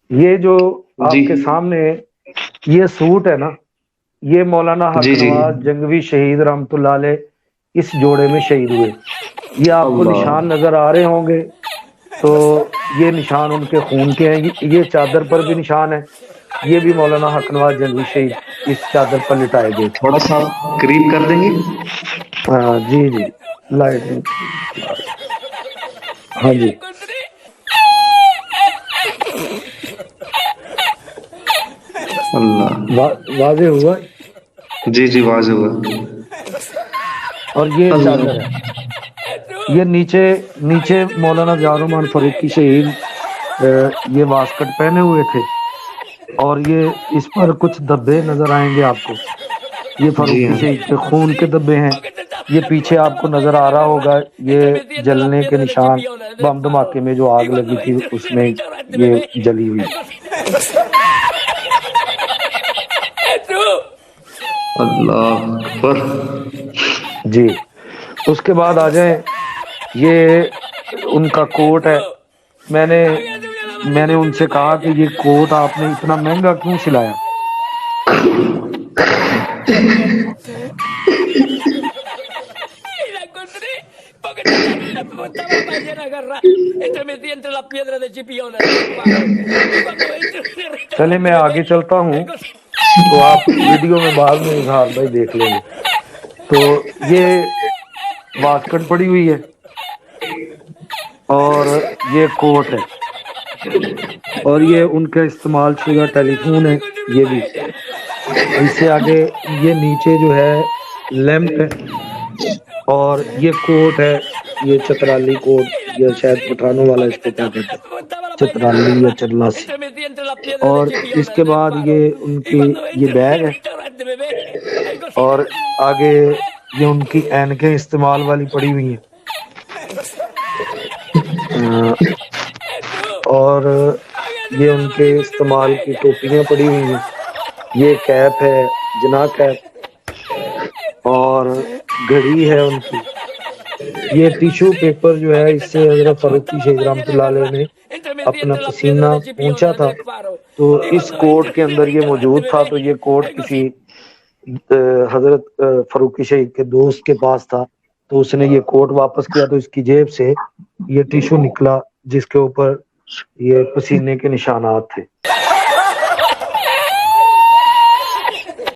یہ جو جی آپ کے سامنے یہ سوٹ ہے نا، یہ مولانا حق جی جی نواز جنگوی شہید رحمت اللہ علیہ اس جوڑے میں شہید ہوئے۔ یہ آپ کو اللہ نشان نظر آ رہے ہوں گے، تو یہ نشان ان کے خون کے ہیں۔ یہ چادر پر بھی نشان ہے، یہ بھی مولانا حق نواز جنگوی شہید اس چادر پر لٹائے گئے تھے۔ تھوڑا سا قریب کر دیں گے؟ جی جی، لائٹ، ہاں جی، اللہ واضح ہوا۔ جی جی واضح ہوا۔ اور یہ اللہ چادر ہے، یہ نیچے مولانا جارومان فاروقی شہید یہ واسکٹ پہنے ہوئے تھے، اور یہ اس پر کچھ دبے نظر آئیں گے آپ کو، یہ جی فاروقی ہاں شہید کے خون کے دبے ہیں۔ یہ پیچھے آپ کو نظر آ رہا ہوگا، یہ جلنے کے نشان، بم دھماکے میں جو آگ لگی تھی اس میں یہ جلی ہوئی۔ اللہ اکبر۔ جی، اس کے بعد آ جائیں، یہ ان کا کوٹ ہے۔ میں نے ان سے کہا کہ یہ کوٹ آپ نے اتنا مہنگا کیوں سلایا؟ چلے میں آگے چلتا ہوں، تو آپ ویڈیو میں بعد میں اظہار بھائی دیکھ لیں گے۔ تو یہ واسکٹ پڑی ہوئی ہے، اور یہ کوٹ ہے، اور یہ ان کا استعمال شدہ ٹیلی فون ہے، یہ بھی۔ اس سے آگے یہ نیچے جو ہے لیمپ ہے، اور یہ کوٹ ہے، یہ چترالی کوٹ، یا شاید پٹھانوں والا اس کو کیا کہتے ہیں، چترالی یا چرلاسی۔ اور اس کے بعد یہ ان کی یہ بیگ ہے، اور آگے یہ ان کی اینکیں استعمال والی پڑی ہوئی ہیں، اور یہ ان کے استعمال کی ٹوپیاں پڑی ہوئی ہیں، یہ کیپ ہے، جناح کیپ، اور گھڑی ہے ان کی۔ یہ ٹیشو پیپر جو ہے، اس سے حضرت فاروقی شہید رحمت اللہ علیہ نے اپنا پسینہ پونچھا تھا، تو اس کوٹ کے اندر یہ موجود تھا۔ تو یہ کوٹ کسی حضرت فاروقی شہید کے دوست کے پاس تھا، تو اس نے یہ کوٹ واپس کیا، تو اس کی جیب سے یہ ٹیشو نکلا جس کے اوپر یہ پسینے کے نشانات تھے۔